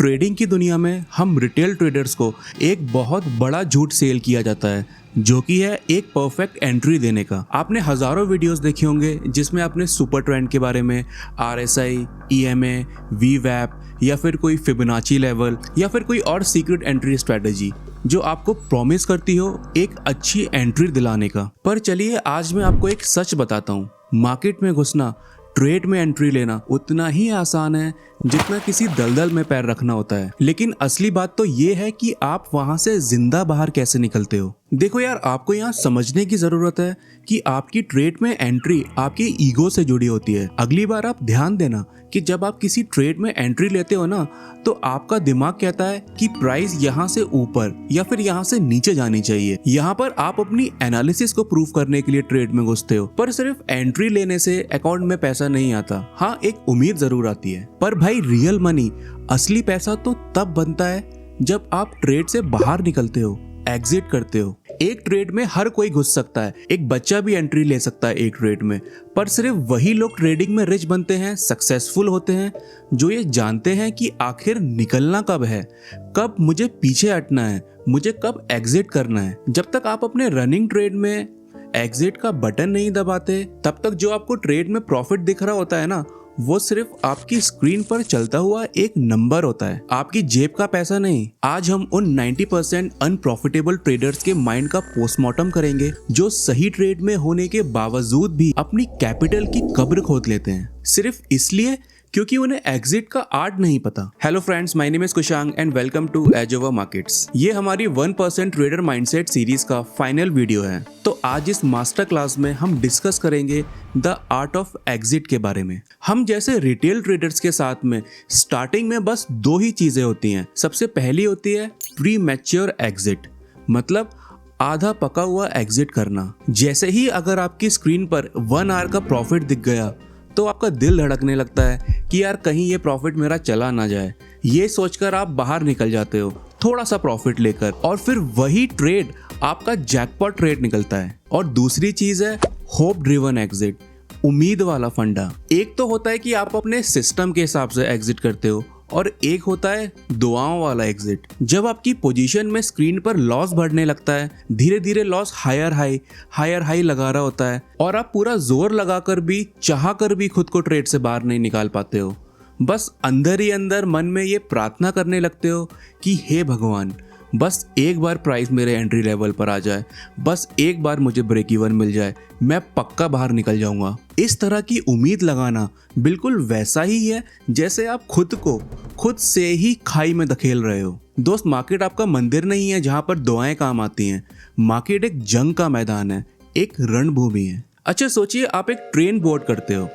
Trading की दुनिया में हम रिटेल ट्रेडर्स को एक बहुत बड़ा झूठ सेल किया जाता है, जो कि है एक परफेक्ट एंट्री देने का। आपने हजारों वीडियोस देखे होंगे जिसमें आपने सुपर ट्रेंड के बारे में, RSI, EMA, VWAP या फिर कोई फिबोनाची लेवल या फिर कोई और सीक्रेट एंट्री स्ट्रेटजी जो आपको प्रॉमिस करती हो एक अच्छी एंट्री दिलाने का। पर चलिए आज मैं आपको एक सच बताता हूँ, मार्केट में घुसना, ट्रेड में एंट्री लेना उतना ही आसान है जितना किसी दलदल में पैर रखना होता है। लेकिन असली बात तो ये है कि आप वहां से जिंदा बाहर कैसे निकलते हो। देखो यार, आपको यहाँ समझने की जरूरत है कि आपकी ट्रेड में एंट्री आपके ईगो से जुड़ी होती है। अगली बार आप ध्यान देना कि जब आप किसी ट्रेड में एंट्री लेते हो ना, तो आपका दिमाग कहता है कि प्राइस यहाँ से ऊपर या फिर यहाँ से नीचे जानी चाहिए। यहाँ पर आप अपनी एनालिसिस को प्रूव करने के लिए ट्रेड में घुसते हो, पर सिर्फ एंट्री लेने से अकाउंट में पैसा नहीं आता। हाँ, एक उम्मीद जरूर आती है, पर भाई रियल मनी, असली पैसा तो तब बनता है जब आप ट्रेड से बाहर निकलते हो, एग्जिट करते हो। एक ट्रेड में हर कोई घुस सकता है, एक बच्चा भी एंट्री ले सकता है एक ट्रेड में, पर सिर्फ वही लोग ट्रेडिंग में रिच बनते हैं, सक्सेसफुल होते हैं, जो ये जानते हैं कि आखिर निकलना कब है, कब मुझे पीछे हटना है, मुझे कब एग्जिट करना है। जब तक आप अपने रनिंग ट्रेड में एग्जिट का बटन नहीं दबाते, तब तक जो आपको ट्रेड में प्रॉफिट दिख रहा होता है ना, वो सिर्फ आपकी स्क्रीन पर चलता हुआ एक नंबर होता है, आपकी जेब का पैसा नहीं। आज हम उन 90% अनप्रॉफिटेबल ट्रेडर्स के माइंड का पोस्टमार्टम करेंगे जो सही ट्रेड में होने के बावजूद भी अपनी कैपिटल की कब्र खोद लेते हैं, सिर्फ इसलिए क्योंकि उन्हें एग्जिट का आर्ट नहीं पता। Hello friends, my name is Kushang and welcome to Edge Over Markets. ये हमारी 1% ट्रेडर माइंडसेट सीरीज का फाइनल वीडियो है। तो आज इस मास्टर क्लास में हम डिस्कस करेंगे द आर्ट ऑफ एग्जिट के बारे में। हम जैसे रिटेल ट्रेडर्स के साथ में स्टार्टिंग में बस दो ही चीजें होती हैं। सबसे पहली होती है प्री मैच्योर एग्जिट, मतलब आधा पका हुआ एग्जिट करना। जैसे ही अगर आपकी स्क्रीन पर 1 आवर का प्रॉफिट दिख गया तो आपका दिल धड़कने लगता है कि यार कहीं ये प्रॉफिट मेरा चला ना जाए। ये सोचकर आप बाहर निकल जाते हो थोड़ा सा प्रॉफिट लेकर, और फिर वही ट्रेड आपका जैकपॉट ट्रेड निकलता है। और दूसरी चीज है होप ड्रिवन एग्जिट, उम्मीद वाला फंडा। एक तो होता है कि आप अपने सिस्टम के हिसाब से एग्जिट करते हो, और एक होता है दुआओं वाला एग्जिट। जब आपकी पोजीशन में स्क्रीन पर लॉस बढ़ने लगता है, धीरे धीरे लॉस हायर हाई लगा रहा होता है, और आप पूरा जोर लगाकर भी, चाहकर भी खुद को ट्रेड से बाहर नहीं निकाल पाते हो। बस अंदर ही अंदर मन में ये प्रार्थना करने लगते हो कि हे भगवान, बस एक बार प्राइस मेरे एंट्री लेवल पर आ जाए, बस एक बार मुझे ब्रेक इवन मिल जाए, मैं पक्का बाहर निकल जाऊंगा। इस तरह की उम्मीद लगाना बिल्कुल वैसा ही है जैसे आप खुद को खुद से ही खाई में धकेल रहे हो। दोस्त, मार्केट आपका मंदिर नहीं है जहां पर दुआएं काम आती हैं। मार्केट एक जंग का मैदान है, एक रणभूमि है। अच्छा सोचिए, आप एक ट्रेन बोर्ड करते हो,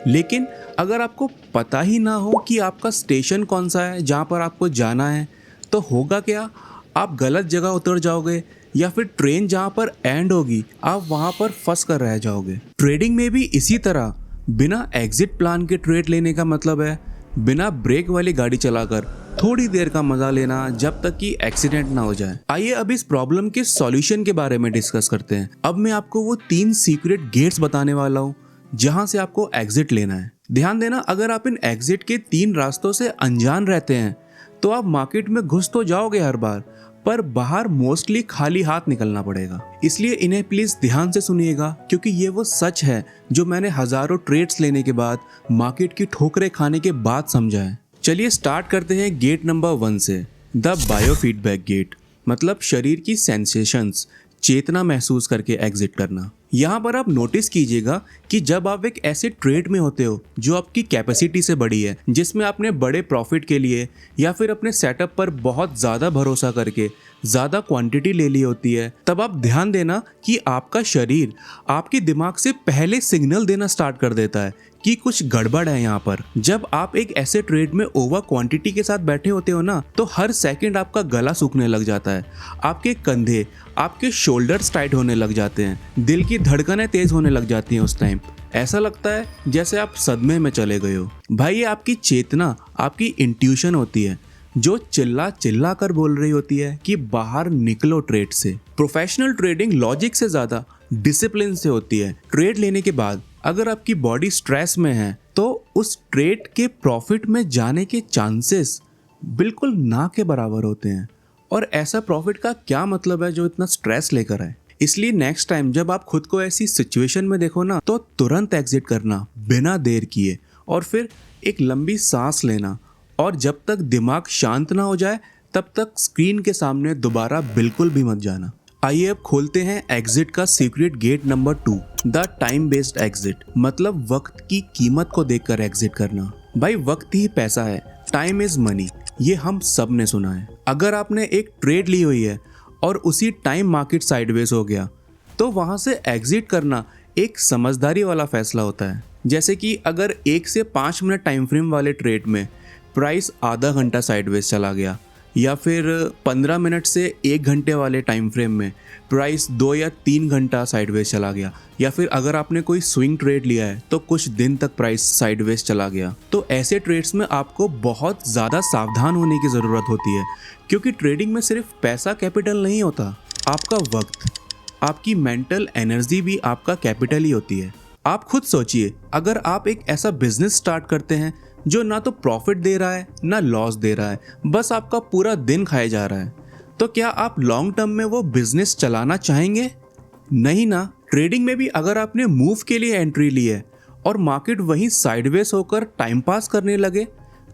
लेकिन अगर आपको पता ही ना हो कि आपका स्टेशन कौन सा है जहां पर आपको जाना है, तो होगा क्या? आप गलत जगह उतर जाओगे, या फिर ट्रेन जहां पर एंड होगी आप वहां पर फंस कर रह जाओगे। ट्रेडिंग में भी इसी तरह बिना एग्जिट प्लान के ट्रेड लेने का मतलब है बिना ब्रेक वाली गाड़ी चलाकर थोड़ी देर का मजा लेना जब तक कि एक्सीडेंट ना हो जाए। आइए अब इस प्रॉब्लम के सॉल्यूशन के बारे में डिस्कस करते हैं। अब मैं आपको वो 3 सीक्रेट गेट्स बताने वाला हूँ जहां से आपको एग्जिट लेना है। ध्यान देना, अगर आप इन एग्जिट के 3 रास्तों से अनजान रहते हैं तो आप मार्केट में घुस तो जाओगे हर बार, पर बाहर मोस्टली खाली हाथ निकलना पड़ेगा। इसलिए इन्हें प्लीज ध्यान से सुनिएगा, क्योंकि ये वो सच है जो मैंने हजारों ट्रेड्स लेने के बाद, मार्केट की ठोकरें खाने के बाद समझा है। चलिए स्टार्ट करते हैं गेट नंबर 1 से, द बायोफीडबैक गेट, मतलब शरीर की सेंसेशंस, चेतना महसूस करके एग्जिट करना। यहाँ पर आप नोटिस कीजिएगा कि जब आप एक ऐसे ट्रेड में होते हो जो आपकी कैपेसिटी से बड़ी है, जिसमें आपने बड़े प्रॉफिट के लिए या फिर अपने सेटअप पर बहुत ज़्यादा भरोसा करके ज़्यादा क्वांटिटी ले ली होती है, तब आप ध्यान देना कि आपका शरीर आपके दिमाग से पहले सिग्नल देना स्टार्ट कर देता है कि कुछ गड़बड़ है यहाँ पर। जब आप एक ऐसे ट्रेड में ओवर क्वांटिटी के साथ बैठे होते हो ना, तो हर सेकंड आपका गला सूखने लग जाता है, आपके कंधे, आपके शोल्डर्स टाइट होने लग जाते हैं, दिल की धड़कनें तेज होने लग जाती हैं। उस टाइम ऐसा लगता है जैसे आप सदमे में चले गए हो। भाई, ये आपकी चेतना, आपकी इंट्यूशन होती है जो चिल्ला चिल्ला कर बोल रही होती है कि बाहर निकलो ट्रेड से। प्रोफेशनल ट्रेडिंग लॉजिक से ज्यादा डिसिप्लिन से होती है। ट्रेड लेने के बाद अगर आपकी बॉडी स्ट्रेस में है तो उस ट्रेड के प्रॉफिट में जाने के चांसेस बिल्कुल ना के बराबर होते हैं। और ऐसा प्रॉफिट का क्या मतलब है जो इतना स्ट्रेस लेकर आए। इसलिए नेक्स्ट टाइम जब आप खुद को ऐसी सिचुएशन में देखो ना, तो तुरंत एग्जिट करना बिना देर किए, और फिर एक लंबी सांस लेना, और जब तक दिमाग शांत ना हो जाए तब तक स्क्रीन के सामने दोबारा बिल्कुल भी मत जाना। आइए अब खोलते हैं एग्जिट का secret gate number 2, the time based exit, मतलब वक्त की कीमत को देखकर एग्जिट करना। भाई वक्त ही पैसा है, टाइम इज मनी, ये हम सब ने सुना है। अगर आपने एक ट्रेड ली हुई है और उसी टाइम मार्केट साइडवेज हो गया, तो वहां से एग्जिट करना एक समझदारी वाला फैसला होता है। जैसे कि अगर 1 से 5 मिनट टाइम फ्रेम वाले ट्रेड में प्राइस आधा घंटा साइडवेज चला गया, या फिर 15 मिनट से 1 घंटे वाले टाइम फ्रेम में प्राइस 2 या 3 घंटा साइडवेज चला गया, या फिर अगर आपने कोई स्विंग ट्रेड लिया है तो कुछ दिन तक प्राइस साइडवेज चला गया, तो ऐसे ट्रेड्स में आपको बहुत ज़्यादा सावधान होने की ज़रूरत होती है। क्योंकि ट्रेडिंग में सिर्फ पैसा कैपिटल नहीं होता, आपका वक्त, आपकी मेंटल एनर्जी भी आपका कैपिटल ही होती है। आप खुद सोचिए, अगर आप एक ऐसा बिजनेस स्टार्ट करते हैं जो ना तो प्रॉफिट दे रहा है ना लॉस दे रहा है, बस आपका पूरा दिन खाया जा रहा है, तो क्या आप लॉन्ग टर्म में वो बिजनेस चलाना चाहेंगे? नहीं ना। ट्रेडिंग में भी अगर आपने मूव के लिए एंट्री ली है और मार्केट वहीं साइडवेज होकर टाइम पास करने लगे,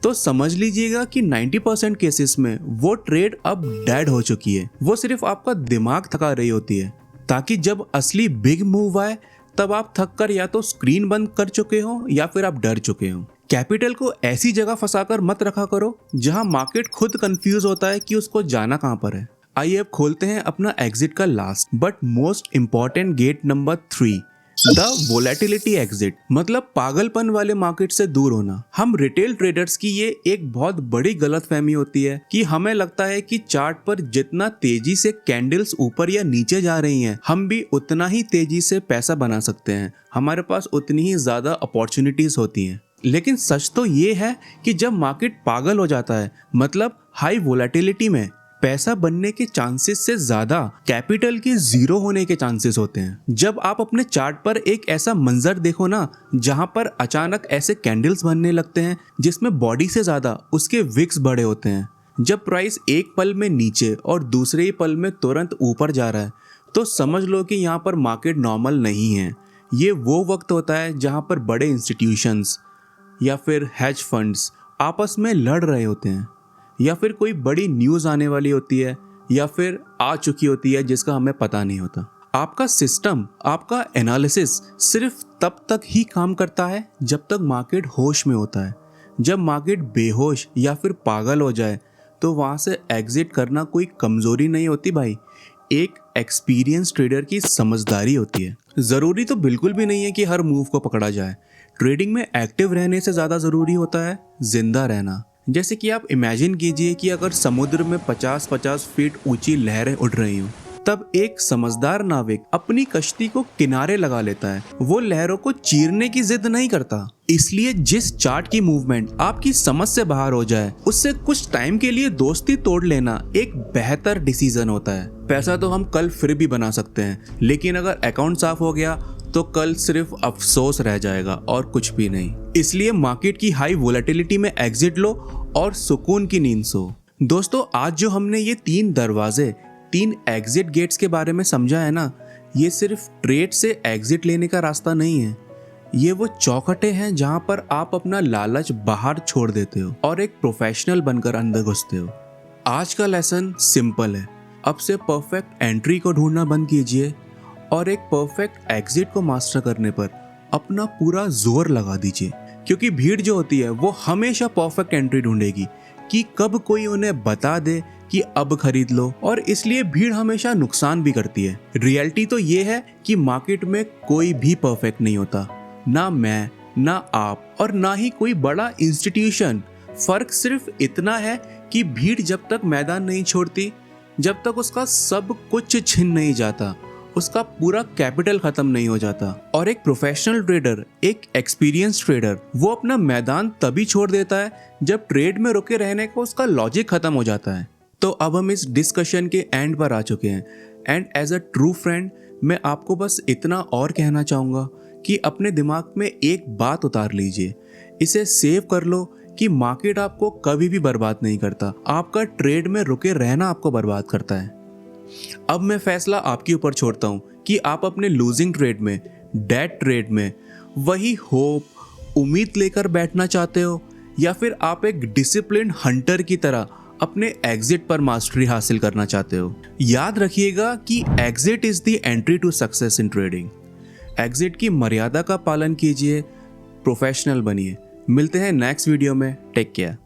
तो समझ लीजिएगा कि 90% केसेस में वो ट्रेड अब डेड हो चुकी है। वो सिर्फ आपका दिमाग थका रही होती है, ताकि जब असली बिग मूव आए तब आप थक कर या तो स्क्रीन बंद कर चुके हो या फिर आप डर चुके हो। कैपिटल को ऐसी जगह फंसाकर मत रखा करो जहां मार्केट खुद कंफ्यूज होता है कि उसको जाना कहां पर है। आइए अब खोलते हैं अपना एग्जिट का last but most important gate number 3, the volatility exit, मतलब पागलपन वाले मार्केट से दूर होना। हम रिटेल ट्रेडर्स की ये एक बहुत बड़ी गलतफहमी होती है कि हमें लगता है कि चार्ट पर जितना तेजी से कैंडल्स ऊपर या नीचे जा रही हैं, हम भी उतना ही तेजी से पैसा बना सकते हैं, हमारे पास उतनी ही ज्यादा अपॉर्चुनिटीज होती हैं। लेकिन सच तो ये है कि जब मार्केट पागल हो जाता है, मतलब हाई वोलेटिलिटी में, पैसा बनने के चांसेस से ज्यादा कैपिटल के जीरो होने के चांसेस होते हैं। जब आप अपने चार्ट पर एक ऐसा मंजर देखो ना, जहां पर अचानक ऐसे कैंडल्स बनने लगते हैं जिसमें बॉडी से ज्यादा उसके विक्स बड़े होते हैं, जब प्राइस एक पल में नीचे और दूसरे ही पल में तुरंत ऊपर जा रहा है, तो समझ लो कि यहाँ पर मार्केट नॉर्मल नहीं है। ये वो वक्त होता है जहाँ पर बड़े इंस्टीट्यूशंस या फिर हेज फंड्स आपस में लड़ रहे होते हैं, या फिर कोई बड़ी न्यूज़ आने वाली होती है, या फिर आ चुकी होती है जिसका हमें पता नहीं होता। आपका सिस्टम, आपका एनालिसिस सिर्फ तब तक ही काम करता है जब तक मार्केट होश में होता है। जब मार्केट बेहोश या फिर पागल हो जाए, तो वहाँ से एग्जिट करना कोई कमज़ोरी नहीं होती भाई, एक एक्सपीरियंस ट्रेडर की समझदारी होती है। ज़रूरी तो बिल्कुल भी नहीं है कि हर मूव को पकड़ा जाए। ट्रेडिंग में एक्टिव रहने से ज़्यादा ज़रूरी होता है जिंदा रहना। जैसे कि आप इमेजिन कीजिए कि अगर समुद्र में 50-50 फीट ऊंची लहरें उड़ रही हों, तब एक समझदार नाविक अपनी कश्ती को किनारे लगा लेता है, वो लहरों को चीरने की जिद नहीं करता। इसलिए जिस चार्ट की मूवमेंट आपकी समझ से बाहर हो जाए, उससे कुछ टाइम के लिए दोस्ती तोड़ लेना एक बेहतर डिसीजन होता है। पैसा तो हम कल फिर भी बना सकते हैं, लेकिन अगर अकाउंट साफ हो गया तो कल सिर्फ अफसोस रह जाएगा और कुछ भी नहीं। इसलिए मार्केट की हाई वोलेटिलिटी में एग्जिट लो और सुकून की नींद सो। दोस्तों, आज जो हमने ये 3 दरवाजे, 3 एग्जिट गेट्स के बारे में समझा है ना, ये सिर्फ ट्रेड से एग्जिट लेने का रास्ता नहीं है। ये वो चौखटे हैं जहां पर आप अपना लालच बाहर छोड़ देते हो और एक प्रोफेशनल बनकर अंदर घुसते हो। आज का लेसन सिंपल है, अब से परफेक्ट एंट्री को ढूंढना बंद कीजिए और एक परफेक्ट एग्जिट को मास्टर करने पर अपना पूरा जोर लगा दीजिए। क्योंकि भीड़ जो होती है वो हमेशा परफेक्ट एंट्री ढूंढेगी कि कब कोई उन्हें बता दे कि अब खरीद लो, और इसलिए भीड़ हमेशा नुकसान भी करती है। रियलिटी तो ये है कि मार्केट में कोई भी परफेक्ट नहीं होता, ना मैं, ना आप, और ना ही कोई बड़ा इंस्टीट्यूशन। फर्क सिर्फ इतना है कि भीड़ जब तक मैदान नहीं छोड़ती, जब तक उसका सब कुछ छिन नहीं जाता, उसका पूरा कैपिटल खत्म नहीं हो जाता। और एक प्रोफेशनल ट्रेडर, एक एक्सपीरियंस ट्रेडर, वो अपना मैदान तभी छोड़ देता है जब ट्रेड में रुके रहने का उसका लॉजिक खत्म हो जाता है। तो अब हम इस डिस्कशन के एंड पर आ चुके हैं, and as a true friend मैं आपको बस इतना और कहना चाहूँगा कि अपने दिमाग में एक बात उतार लीजिए, इसे सेव कर लो कि मार्केट आपको कभी भी बर्बाद नहीं करता, आपका ट्रेड में रुके रहना आपको बर्बाद करता है। अब मैं फैसला आपके ऊपर छोड़ता हूँ कि आप अपने लूजिंग ट्रेड में, डेड ट्रेड में वही होप, उम्मीद लेकर बैठना चाहते हो, या फिर आप एक डिसिप्लिन्ड हंटर की तरह अपने एग्जिट पर मास्टरी हासिल करना चाहते हो। याद रखिएगा कि exit is the entry to success in trading. Exit की मर्यादा का पालन कीजिए, प्रोफेशनल बनिए। मिलते हैं नेक्स्ट वीडियो में। Take care.